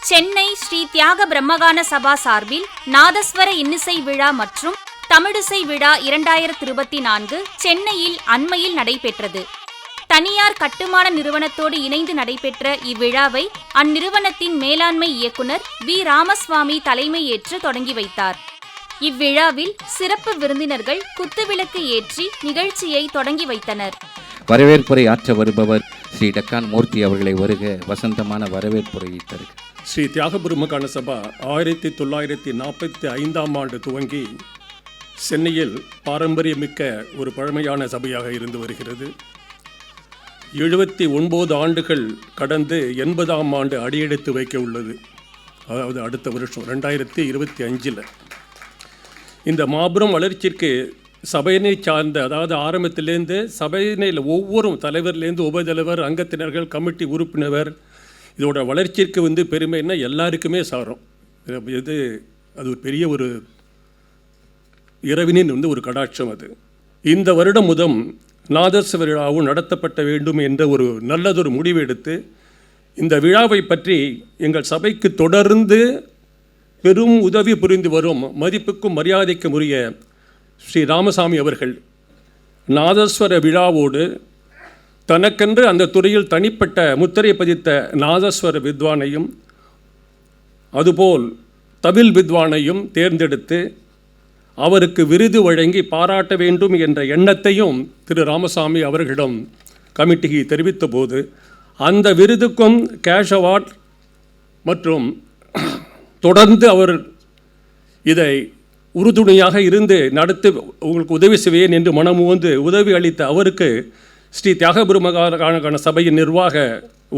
சென்னை ஸ்ரீ தியாக பிரம்மகான சபா சார்பில் நாதஸ்வர இன்னிசை விழா மற்றும் தமிழிசை விழா 2024 சென்னையில் அண்மையில் நடைபெற்றது. தனியார் கட்டுமான நிறுவனத்தோடு இணைந்து நடைபெற்ற இவ்விழாவை அந்நிறுவனத்தின் மேலாண்மை இயக்குனர் வி. ராமசுவாமி தலைமை ஏற்று தொடங்கி வைத்தார். இவ்விழாவில் சிறப்பு விருந்தினர்கள் குத்துவிளக்கு ஏற்றி நிகழ்ச்சியை தொடங்கி வைத்தனர். வரவேற்புரை ஆற்ற வருபவர் ஸ்ரீ டக்கான் மூர்த்தி அவர்களை வருக வசந்தமான வரவேற்புரை தருக. ஸ்ரீ தியாக பிரம்மகான சபா 1945 ஆண்டு துவங்கி சென்னையில் பாரம்பரியமிக்க ஒரு பழமையான சபையாக இருந்து வருகிறது. 79 ஆண்டுகள் கடந்து 80ஆம் ஆண்டு அடியெடுத்து வைக்க உள்ளது. அதாவது அடுத்த வருஷம் 2025. இந்த மாபெரும் வளர்ச்சிக்கு சபையினை சார்ந்த, அதாவது ஆரம்பத்திலேருந்து சபையினையில் ஒவ்வொரு தலைவர்லேருந்து உபதலைவர், அங்கத்தினர்கள், கமிட்டி உறுப்பினர், இதோட வளர்ச்சிக்கு பெருமைன்னா எல்லாருக்குமே சாரும். இது அது ஒரு பெரிய ஒரு இரவினின் ஒரு கடாட்சம். அது இந்த வருடம் முதல் நாதஸ்வர விழாவும் நடத்தப்பட வேண்டும் என்ற ஒரு நல்லதொரு முடிவு எடுத்து இந்த விழாவை பற்றி எங்கள் சபைக்கு தொடர்ந்து பெரும் உதவி புரிந்து வரும் மதிப்புக்கும் மரியாதைக்கும் உரிய ஸ்ரீ ராமசாமி அவர்கள் நாதஸ்வர விழாவோடு தனக்கென்று அந்த துறையில் தனிப்பட்ட முத்திரை பதித்த நாதஸ்வர வித்வானையும் அதுபோல் தவில் வித்வானையும் தேர்ந்தெடுத்து அவருக்கு விருது வழங்கி பாராட்ட வேண்டும் என்ற எண்ணத்தையும் திரு ராமசாமி அவர்களிடம் கமிட்டிக்கு தெரிவித்த போது அந்த விருதுக்கும் கேஷ் அவார்ட் மற்றும் தொடர்ந்து அவர் இதை உறுதுணையாக இருந்து நடத்தி உங்களுக்கு உதவி செய்வேன் என்று மனமுவந்து உதவி அளித்த அவருக்கு ஸ்ரீ தியாக பிரம்மகான சபையின் நிர்வாக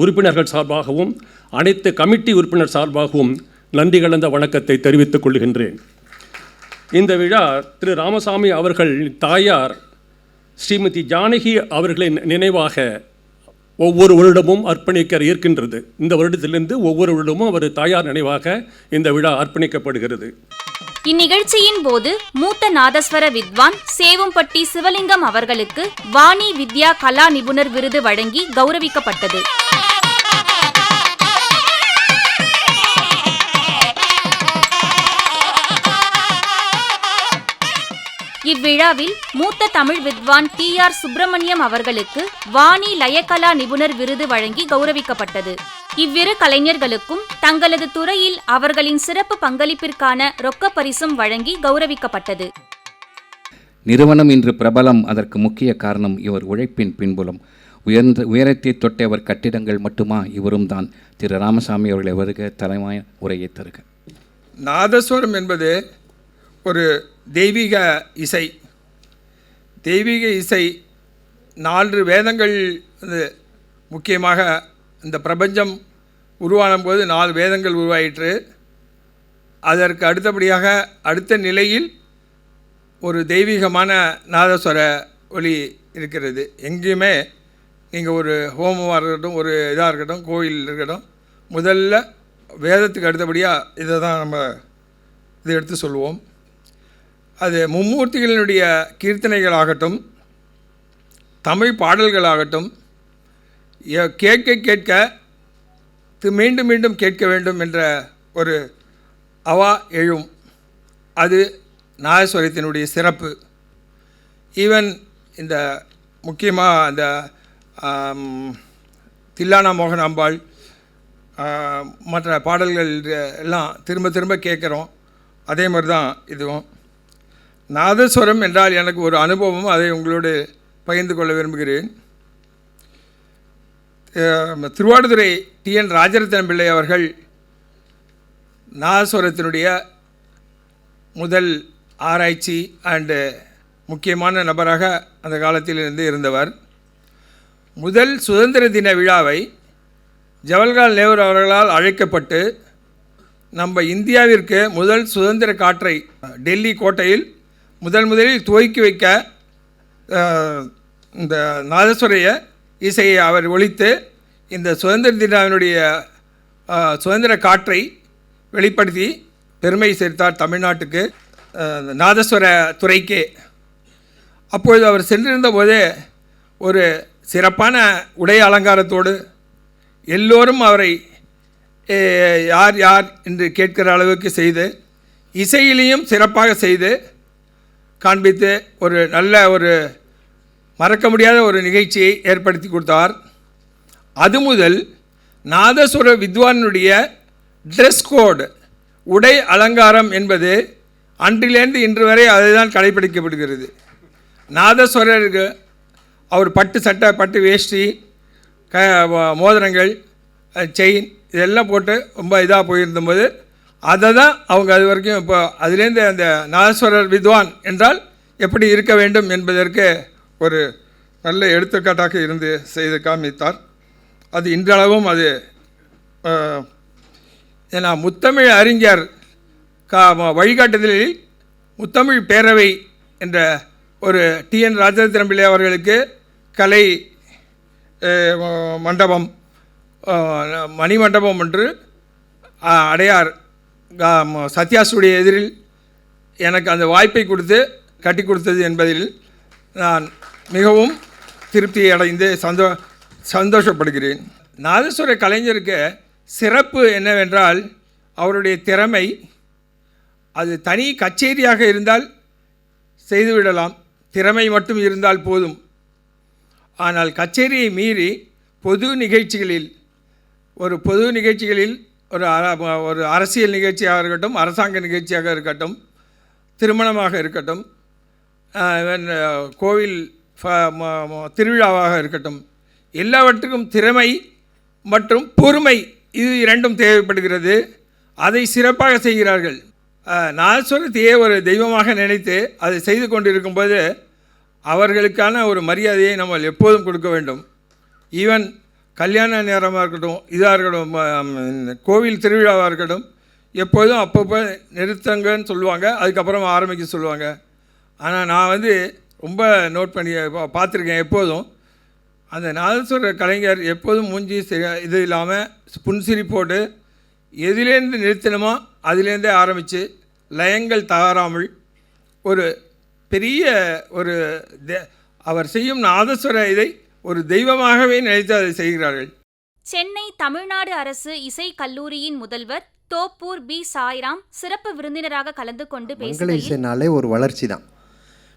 உறுப்பினர்கள் சார்பாகவும் அனைத்து கமிட்டி உறுப்பினர் சார்பாகவும் நன்றி கலந்த வணக்கத்தை தெரிவித்துக் கொள்கின்றேன். இந்த விழா திரு ராமசாமி அவர்கள் தாயார் ஸ்ரீமதி ஜானகி அவர்களின் நினைவாக ஒவ்வொரு வருடமும் அர்ப்பணிக்க இருக்கின்றது. இந்த வருடத்திலிருந்து ஒவ்வொரு வருடமும் அவர் தாயார் நினைவாக இந்த விழா அர்ப்பணிக்கப்படுகிறது. இந்நிகழ்ச்சியின் போது மூத்த நாதஸ்வர வித்வான் சேவம்பட்டி சிவலிங்கம் அவர்களுக்கு வாணி வித்யா கலா நிபுணர் விருது வழங்கி கௌரவிக்கப்பட்டது. இவ்விழாவில் மூத்த தமிழ் வித்வான் T.R. சுப்பிரமணியம் அவர்களுக்கு வாணி லயகலா நிபுணர் விருது வழங்கி கௌரவிக்கப்பட்டது. இவ்விரு கலைஞர்களுக்கும் தங்களது துறையில் அவர்களின் சிறப்பு பங்களிப்பிற்கான ரொக்க பரிசும் வழங்கி கௌரவிக்கப்பட்டது. நிறுவனம் இன்று பிரபலம். அதற்கு முக்கிய காரணம் இவர் உழைப்பின் பின்புலம். உயரத்தை தொட்டவர் கட்டிடங்கள் மட்டுமா, இவரும் தான். திரு ராமசாமி அவர்களை வருக தலைமை உரையை தருக. நாதஸ்வரம் என்பது ஒரு தெய்வீக இசை. தெய்வீக இசை 4 வேதங்கள் முக்கியமாக இந்த பிரபஞ்சம் உருவான போது 4 வேதங்கள் உருவாயிற்று. அதற்கு அடுத்தபடியாக அடுத்த நிலையில் ஒரு தெய்வீகமான நாதஸ்வர ஒலி இருக்கிறது. எங்கேயுமே நீங்கள் ஒரு ஹோமமாக இருக்கட்டும், ஒரு இதாக இருக்கட்டும், கோயில் இருக்கட்டும், முதல்ல வேதத்துக்கு அடுத்தபடியாக இதை தான் நம்ம இதை எடுத்து சொல்லுவோம். அது மும்மூர்த்திகளினுடைய கீர்த்தனைகளாகட்டும், தமிழ் பாடல்களாகட்டும், கேட்க கேட்க மீண்டும் மீண்டும் கேட்க வேண்டும் என்ற ஒரு அவா எழும். அது நாதஸ்வரத்தினுடைய சிறப்பு. ஈவன் இந்த முக்கியமாக அந்த தில்லானா மோகனாம்பாள் மற்ற பாடல்கள் எல்லாம் திரும்ப திரும்ப கேட்குறோம். அதே மாதிரி தான் இதுவும். நாதஸ்வரம் என்றால் எனக்கு ஒரு அனுபவம், அதை உங்களோடு பகிர்ந்து கொள்ள விரும்புகிறேன். திருவாடுதுறை T.N. ராஜரத்னம் பிள்ளை அவர்கள் நாதஸ்வரத்தினுடைய முதல் ஆராய்ச்சி அண்டு முக்கியமான நபராக அந்த காலத்திலிருந்து இருந்தவர். முதல் சுதந்திர தின விழாவை ஜவஹர்லால் நேரு அவர்களால் அழைக்கப்பட்டு நம்ம இந்தியாவிற்கு முதல் சுதந்திர காற்றை டெல்லி கோட்டையில் முதலில் துவக்கி வைக்க இந்த நாதஸ்வர இசையை அவர் ஒலித்து இந்த சுதந்திர தினாவினுடைய சுதந்திர காற்றை வெளிப்படுத்தி பெருமை சேர்த்தார் தமிழ்நாட்டுக்கு, நாதஸ்வர துறைக்கே. அப்பொழுது அவர் சென்றிருந்த போதே ஒரு சிறப்பான உடை அலங்காரத்தோடு எல்லோரும் அவரை யார் யார் என்று கேட்கிற அளவுக்கு செய்து, இசையிலையும் சிறப்பாக செய்து காண்பித்து ஒரு நல்ல ஒரு மறக்க முடியாத ஒரு நிகழ்ச்சியை ஏற்படுத்தி கொடுத்தார். அது முதல் நாதசுர வித்வானுடைய ட்ரெஸ் கோடு, உடை அலங்காரம் என்பது அன்றிலேருந்து இன்று வரை அதுதான் கடைபிடிக்கப்படுகிறது. நாதஸ்வரருக்கு அவர் பட்டு சட்டை, பட்டு வேஷ்டி, மோதிரங்கள், செயின் இதெல்லாம் போட்டு ரொம்ப இதாக போயிருந்தபோது அதை தான் அவங்க அது வரைக்கும் இப்போ அதுலேருந்து அந்த நாதஸ்வரர் வித்வான் என்றால் எப்படி இருக்க வேண்டும் என்பதற்கு ஒரு நல்ல எடுத்துக்காட்டாக இருந்து செய்து காமித்தார். அது இன்றளவும் அது ஏன்னா முத்தமிழ் அறிஞர் வழிகாட்டுதலில் முத்தமிழ் பேரவை என்ற ஒரு TN ராஜரத்னம் பிள்ளை அவர்களுக்கு கலை மண்டபம், மணிமண்டபம் ஒன்று அடையார் சத்யாசுடைய எதிரில் எனக்கு அந்த வாய்ப்பை கொடுத்து கட்டி கொடுத்தது என்பதில் நான் மிகவும் திருப்தி அடைந்து சந்தோஷப்படுகிறேன். நாதஸ்வர கலைஞருக்கு சிறப்பு என்னவென்றால் அவருடைய திறமை. அது தனி கச்சேரியாக இருந்தால் செய்துவிடலாம், திறமை மட்டும் இருந்தால் போதும். ஆனால் கச்சேரியை மீறி பொது நிகழ்ச்சிகளில் ஒரு அரசியல் நிகழ்ச்சியாக இருக்கட்டும், அரசாங்க நிகழ்ச்சியாக இருக்கட்டும், திருமணமாக இருக்கட்டும், கோவில் திருவிழாவாக இருக்கட்டும், எல்லாவற்றுக்கும் திறமை மற்றும் பொறுமை இது இரண்டும் தேவைப்படுகிறது. அதை சிறப்பாக செய்கிறார்கள். நாதஸ்வரத்தையே ஒரு தெய்வமாக நினைத்து அதை செய்து கொண்டிருக்கும்போது அவர்களுக்கான ஒரு மரியாதையை நம்ம எப்போதும் கொடுக்க வேண்டும். ஈவன் கல்யாண நேரமாக இருக்கட்டும், இதாக இருக்கட்டும், கோவில் திருவிழாவாக இருக்கட்டும், எப்போதும் அப்பப்போ நிறுத்தங்கன்னு சொல்லுவாங்க, அதுக்கப்புறம் ஆரம்பிக்க சொல்லுவாங்க. ஆனால் நான் ரொம்ப நோட் பண்ணி பார்த்துருக்கேன். எப்போதும் அந்த நாதஸ்வர கலைஞர் எப்போதும் மூஞ்சி இது இல்லாமல் புன்சிரிப்போடு எதிலேருந்து நிறுத்தணுமோ அதிலேருந்தே ஆரம்பித்து லயங்கள் தவறாமல் ஒரு பெரிய ஒரு அவர் செய்யும் நாதஸ்வர இதை ஒரு தெய்வமாகவே நினைத்து அதை செய்கிறார்கள். சென்னை தமிழ்நாடு அரசு இசை கல்லூரியின் முதல்வர் தோப்பூர் B. சாய்ராம் சிறப்பு விருந்தினராக கலந்து கொண்டு மங்கள இசைனாலே ஒரு வளர்ச்சி தான்,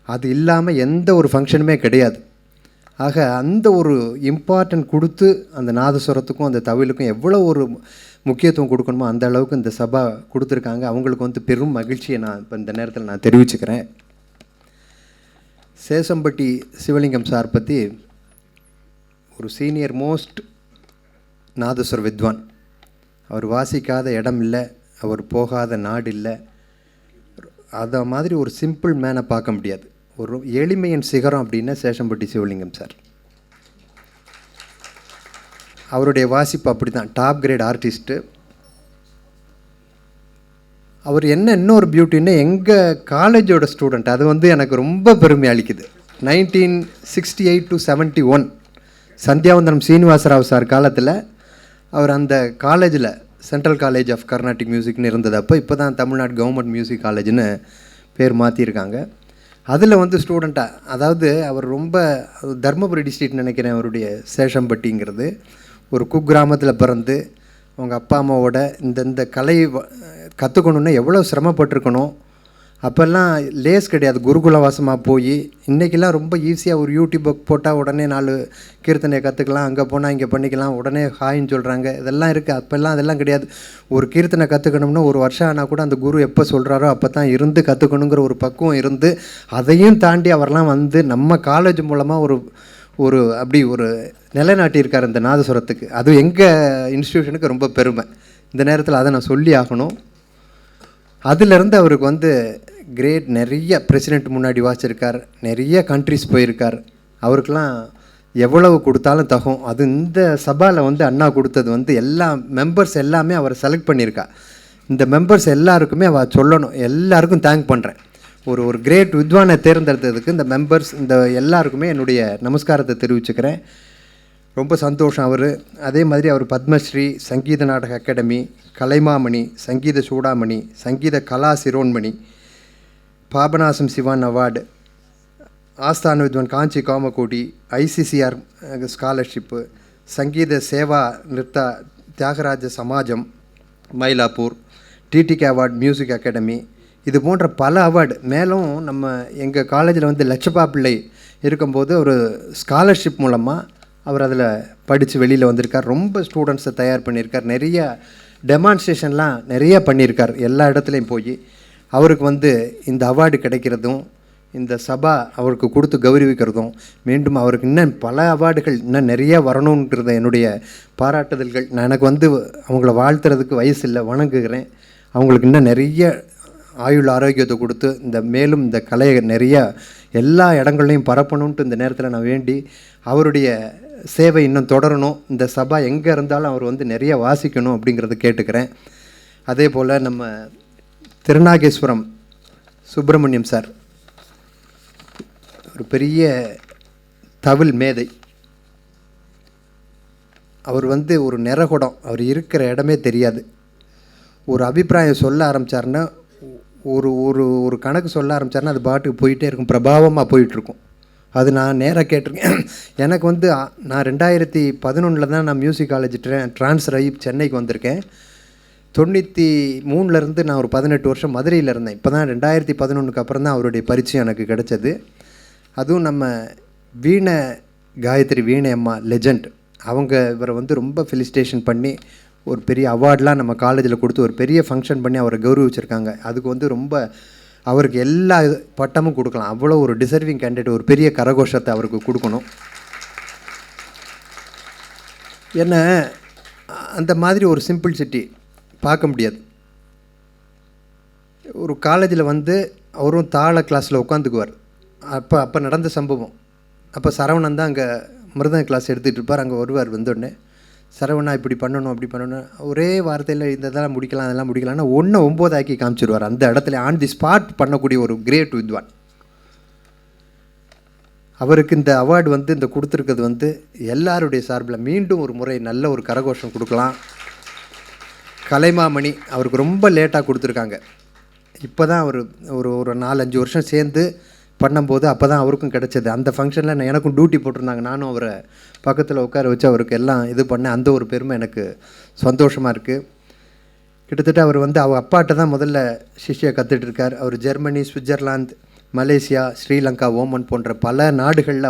அது இல்லாமல் எந்த ஒரு ஃபங்க்ஷனுமே கிடையாது. ஆக அந்த ஒரு இம்பார்ட்டன்ட் கொடுத்து அந்த நாதஸ்வரத்துக்கும் அந்த தவிலுக்கும் எவ்வளோ ஒரு முக்கியத்துவம் கொடுக்கணுமோ அந்த அளவுக்கு இந்த சபா கொடுத்துருக்காங்க. அவங்களுக்கு பெரும் மகிழ்ச்சியை நான் இப்போ இந்த நேரத்தில் நான் தெரிவிச்சுக்கிறேன். சேஷம்பட்டி சிவலிங்கம் சார் பற்றி ஒரு சீனியர் மோஸ்ட் நாதஸ்வர வித்வான். அவர் வாசிக்காத இடம் இல்லை, அவர் போகாத நாடு இல்லை. அதை மாதிரி ஒரு சிம்பிள் மேனை பார்க்க முடியாது. ஒரு எளிமையின் சிகரம் அப்படின்னா சேஷம்பட்டி சிவலிங்கம் சார். அவருடைய வாசிப்பு அப்படி தான், டாப் கிரேட் ஆர்டிஸ்ட்டு. அவர் இன்னொரு பியூட்டின்னு எங்கள் காலேஜோட ஸ்டூடெண்ட், அது எனக்கு ரொம்ப பெருமை அளிக்குது. 1968 to 71 சந்தியாவந்தனம் சீனிவாசராவ் சார் காலத்தில் அவர் அந்த காலேஜில் சென்ட்ரல் காலேஜ் ஆஃப் கர்நாடிக் மியூசிக்னு இருந்தது. இப்போ தான் தமிழ்நாடு கவர்மெண்ட் மியூசிக் காலேஜ்னு பேர் மாற்றிருக்காங்க. அதில் ஸ்டூடெண்ட்டாக, அதாவது அவர் ரொம்ப தர்மபுரி டிஸ்ட்ரிக்ட் நினைக்கிறேன் அவருடைய சேஷம்பட்டிங்கிறது. ஒரு குக்கிராமத்தில் பிறந்து அவங்க அப்பா அம்மாவோட இந்த கலை கற்றுக்கணுன்னா எவ்வளோ சிரமப்பட்டிருக்கணும். அப்போல்லாம் லேஸ் கிடையாது, குருகுலவாசமாக போய். இன்றைக்கெல்லாம் ரொம்ப ஈஸியாக ஒரு யூடியூப் போட்டால் உடனே 4 கீர்த்தனையை கற்றுக்கலாம், அங்கே போனால் இங்கே பண்ணிக்கலாம், உடனே ஹாயின்னு சொல்கிறாங்க, இதெல்லாம் இருக்குது. அப்போல்லாம் அதெல்லாம் கிடையாது. ஒரு கீர்த்தனை கற்றுக்கணும்னா 1 வருஷம் ஆனால் கூட அந்த குரு எப்போ சொல்கிறாரோ அப்போ தான் இருந்து கற்றுக்கணுங்கிற ஒரு பக்குவம் இருந்து, அதையும் தாண்டி அவரெல்லாம் நம்ம காலேஜ் மூலமாக ஒரு அப்படி ஒரு நிலைநாட்டியிருக்கார் இந்த நாதஸ்வரத்துக்கு. அது எங்கள் இன்ஸ்டியூஷனுக்கு ரொம்ப பெருமை. இந்த நேரத்தில் அதை நான் சொல்லி ஆகணும். அதிலிருந்து அவருக்கு கிரேட் நிறைய பிரசிடெண்ட் முன்னாடி வாசிச்சிருக்கார், நிறைய கண்ட்ரிஸ் போயிருக்கார். அவருக்கெல்லாம் எவ்வளவு கொடுத்தாலும் தகும். அது இந்த சபாவில் அண்ணா கொடுத்தது எல்லா மெம்பர்ஸ் எல்லாமே அவரை செலக்ட் பண்ணியிருக்கா. இந்த மெம்பர்ஸ் எல்லாருக்குமே அவள் சொல்லணும், எல்லாருக்கும் தேங்க் பண்ணுறேன். ஒரு கிரேட் வித்வானை தேர்ந்தெடுத்ததுக்கு இந்த மெம்பர்ஸ் இந்த எல்லாருக்குமே என்னுடைய நமஸ்காரத்தை தெரிவிச்சுக்கிறேன். ரொம்ப சந்தோஷம். அதே மாதிரி அவர் பத்மஸ்ரீ, சங்கீத நாடக அகாடமி, கலைமாமணி, சங்கீத சூடாமணி, சங்கீத கலா சிரோன்மணி, பாபநாசம் சிவான் அவார்டு, ஆஸ்தான வித்வான் Kanchi Kamakoti, ICCR scholarship, Sangeetha Seva Niratha Thyagaraja Samajam, Mylapore, TTK award, Music Academy, இது போன்ற பல அவார்டு. மேலும் நம்ம எங்கள் காலேஜில் வந்து லட்சப்பா பிள்ளை இருக்கும்போது ஒரு ஸ்காலர்ஷிப் மூலமாக அவர் அதில் படித்து வெளியில் வந்திருக்கார். ரொம்ப ஸ்டூடெண்ட்ஸை தயார் பண்ணியிருக்கார். நிறைய டெமான்ஸ்ட்ரேஷன்லாம் நிறைய பண்ணியிருக்கார் எல்லா இடத்துலையும் போய். அவருக்கு வந்து இந்த அவார்டு கிடைக்கிறதும் இந்த சபா அவருக்கு கொடுத்து கௌரவிக்கிறதும், மீண்டும் அவருக்கு இன்னும் பல அவார்டுகள் இன்னும் நிறைய வரணுன்றத என்னுடைய பாராட்டுதல்கள். நான் எனக்கு வந்து அவங்கள வாழ்த்துறதுக்கு வயசு இல்லை, வணங்குகிறேன். அவங்களுக்கு இன்னும் நிறைய ஆயுள் ஆரோக்கியத்தை கொடுத்து இந்த மேலும் இந்த கலையை நிறைய எல்லா இடங்கள்லையும் பரப்பணுன்ட்டு இந்த நேரத்தில் நான் வேண்டி, அவருடைய சேவை இன்னும் தொடரணும். இந்த சபா எங்கே இருந்தாலும் அவர் வந்து நிறைய வாசிக்கணும் அப்படிங்கிறத கேட்டுக்கிறேன். அதே போல் நம்ம திருநாகேஸ்வரம் சுப்பிரமணியம் சார் ஒரு பெரிய தவில் மேதை. அவர் வந்து ஒரு நிறகுடம், அவர் இருக்கிற இடமே தெரியாது. ஒரு அபிப்பிராயம் சொல்ல ஆரம்பித்தார்னா, ஒரு ஒரு ஒரு கணக்கு சொல்ல ஆரம்பித்தார்னா அது பாட்டுக்கு போயிட்டே இருக்கும், பிரபாவமாக போயிட்டுருக்கும். அது நான் நேராக கேட்டிருக்கேன். எனக்கு வந்து நான் 2011 தான் நான் மியூசிக் காலேஜ் ட்ரான்ஸ்ஃபர் ஆகி சென்னைக்கு வந்திருக்கேன். 93 நான் ஒரு 18 வருஷம் மதுரையில் இருந்தேன். இப்போ தான் 2011 அப்புறம் தான் அவருடைய பரிச்சயம் எனக்கு கிடைச்சது. அதுவும் நம்ம வீணை காயத்ரி வீணை அம்மா லெஜண்ட், அவங்க இவரை வந்து ரொம்ப ஃபெலிசிட்டேஷன் பண்ணி ஒரு பெரிய அவார்டெலாம் நம்ம காலேஜில் கொடுத்து ஒரு பெரிய ஃபங்க்ஷன் பண்ணி அவரை கௌரவிச்சிருக்காங்க. அதுக்கு வந்து ரொம்ப அவருக்கு எல்லா பட்டமும் கொடுக்கலாம். அவ்வளோ ஒரு டிசர்விங் கேண்டிடேட், ஒரு பெரிய கரகோஷத்தை அவருக்கு கொடுக்கணும். என்ன அந்த மாதிரி ஒரு சிம்பிள்சிட்டி பார்க்க முடியாது. ஒரு காலேஜில் வந்து அவரும் தாள கிளாஸில் உட்காந்துக்குவார். அப்போ நடந்த சம்பவம். அப்போ சரவணன் தான் அங்கே மிருதங்க கிளாஸ் எடுத்துகிட்டு இருப்பார். அங்கே வருவார். வந்தோடனே சரவணா இப்படி பண்ணணும் அப்படி பண்ணணும், ஒரே வார்த்தையில் இந்த இதெல்லாம் முடிக்கலாம் அதெல்லாம் முடிக்கலாம்னா 9 ஆக்கி காமிச்சிடுவார். அந்த இடத்துல ஆன் தி ஸ்பாட் பண்ணக்கூடிய ஒரு கிரேட் வித்வான். அவருக்கு இந்த அவார்டு வந்து இந்த கொடுத்துருக்கிறது வந்து எல்லாருடைய சார்பில் மீண்டும் ஒரு முறை நல்ல ஒரு கரகோஷம் கொடுக்கலாம். கலைமாமணி அவருக்கு ரொம்ப லேட்டாக கொடுத்துருக்காங்க. இப்போ தான் அவர் ஒரு 4-5 வருஷம் சேர்ந்து பண்ணும்போது அப்போ தான் அவருக்கும் கிடச்சது. அந்த ஃபங்க்ஷனில் எனக்கும் டியூட்டி போட்டிருந்தாங்க. நானும் அவரை பக்கத்தில் உட்கார வச்சு அவருக்கு எல்லாம் இது பண்ணேன். அந்த ஒரு பெருமை எனக்கு சந்தோஷமாக இருக்குது. கிட்டத்தட்ட அவர் வந்து அவர் அப்பாட்ட தான் முதல்ல சிஷ்யை கற்றுட்ருக்கார். அவர் Germany, Switzerland, Malaysia, Sri Lanka, Oman போன்ற பல நாடுகளில்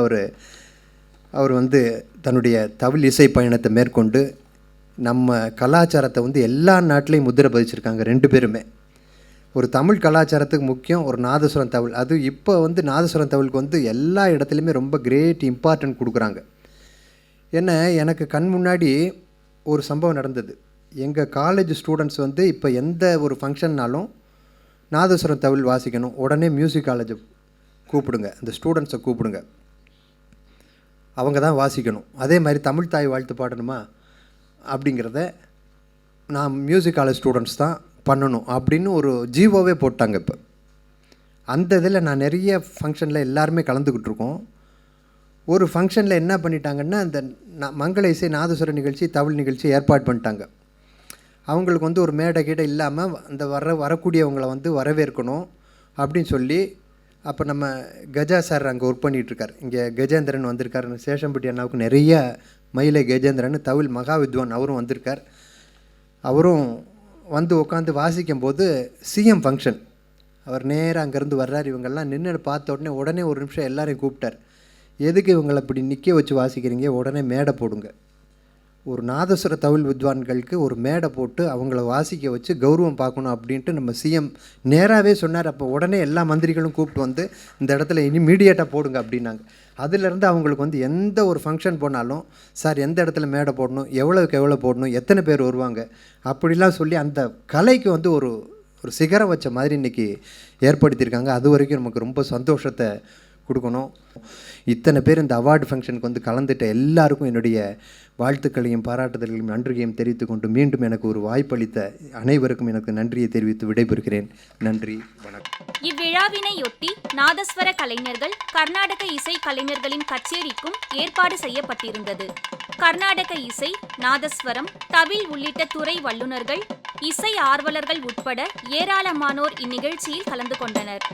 அவர் வந்து தன்னுடைய தவில் இசை பயணத்தை மேற்கொண்டு நம்ம கலாச்சாரத்தை வந்து எல்லா நாட்டிலையும் முத்திரை பதிச்சிருக்காங்க 2 பேருமே. ஒரு தமிழ் கலாச்சாரத்துக்கு முக்கியம் ஒரு நாதஸ்வரம் தவில். அது இப்போ வந்து நாதஸ்வரம் தவிலுக்கு வந்து எல்லா இடத்துலையுமே ரொம்ப கிரேட் இம்பார்ட்டன்ட் கொடுக்குறாங்க. ஏன்னா எனக்கு கண் முன்னாடி ஒரு சம்பவம் நடந்தது. எங்கள் காலேஜ் ஸ்டூடெண்ட்ஸ் வந்து இப்போ எந்த ஒரு ஃபங்க்ஷன்னாலும் நாதஸ்வரம் தவில் வாசிக்கணும், உடனே மியூசிக் காலேஜை கூப்பிடுங்க, அந்த ஸ்டூடெண்ட்ஸை கூப்பிடுங்க, அவங்க தான் வாசிக்கணும். அதே மாதிரி தமிழ் தாய் வாழ்த்து பாடணுமா அப்படிங்கிறத நான் மியூசிக் காலேஜ் ஸ்டூடெண்ட்ஸ் தான் பண்ணணும் அப்படின்னு ஒரு ஜீவோவே போட்டாங்க. இப்போ அந்த இதில் நான் நிறைய ஃபங்க்ஷனில் எல்லாருமே கலந்துக்கிட்டு இருக்கோம். ஒரு ஃபங்க்ஷனில் என்ன பண்ணிட்டாங்கன்னா, அந்த மங்கள இசை நாதஸ்வர நிகழ்ச்சி தவில் நிகழ்ச்சி ஏற்பாடு பண்ணிட்டாங்க. அவங்களுக்கு வந்து ஒரு மேடை கீடை இல்லாமல் அந்த வரக்கூடியவங்களை வந்து வரவேற்கணும் அப்படின்னு சொல்லி, அப்போ நம்ம கஜா சார் அங்கே ஒர்க் பண்ணிகிட்ருக்கார். இங்கே கஜேந்திரன் வந்திருக்கார். சேஷம்பட்டி அண்ணாவுக்கு நிறைய மயிலை கஜேந்திரன் தவில் மகா வித்வான் அவரும் வந்திருக்கார். அவரும் வந்து உட்காந்து வாசிக்கும்போது சிஎம் ஃபங்க்ஷன், அவர் நேராக அங்கேருந்து வர்றார். இவங்கெல்லாம் நின்று பார்த்த உடனே ஒரு நிமிஷம் எல்லாரையும் கூப்பிட்டார். எதுக்கு இவங்களை இப்படி நிற்க வச்சு வாசிக்கிறீங்க, உடனே மேடை போடுங்க. ஒரு நாதஸ்வர தவில் வித்வான்களுக்கு ஒரு மேடை போட்டு அவங்கள வாசிக்க வச்சு கௌரவம் பார்க்கணும் அப்படின்ட்டு நம்ம சிஎம் நேராகவே சொன்னார். அப்போ உடனே எல்லா மந்திரிகளும் கூப்பிட்டு வந்து இந்த இடத்துல இமீடியட்டாக போடுங்க அப்படின்னாங்க. அதிலேருந்து அவங்களுக்கு வந்து எந்த ஒரு ஃபங்க்ஷன் போனாலும், சார் எந்த இடத்துல மேடை போடணும், எவ்வளோக்கு எவ்வளோ போடணும், எத்தனை பேர் வருவாங்க அப்படிலாம் சொல்லி அந்த கலைக்கு வந்து ஒரு சிகரம் வச்ச மாதிரி இன்றைக்கி ஏற்படுத்தியிருக்காங்க. அது வரைக்கும் நமக்கு ரொம்ப சந்தோஷத்தை கொடுக்கணும். இத்தனை பேர் இந்த அவார்டு ஃபங்க்ஷனுக்கு வந்து கலந்துட்ட எல்லாருக்கும் என்னுடைய வாழ்த்துக்களையும் பாராட்டுதல்களையும் நன்றியையும் தெரிவித்து கொண்டு மீண்டும் எனக்கு ஒரு வாய்ப்பளித்த அனைவருக்கும் எனக்கு நன்றியை தெரிவித்து விடைபெறுகிறேன். நன்றி, வணக்கம். இவ்விழாவினையொட்டி நாதஸ்வர கலைஞர்கள், கர்நாடக இசை கலைஞர்களின் கச்சேரிக்கும் ஏற்பாடு செய்யப்பட்டிருந்தது. கர்நாடக இசை, நாதஸ்வரம், தவில் உள்ளிட்ட துறை வல்லுநர்கள், இசை ஆர்வலர்கள் உட்பட ஏராளமானோர் இந்நிகழ்ச்சியில் கலந்து கொண்டனர்.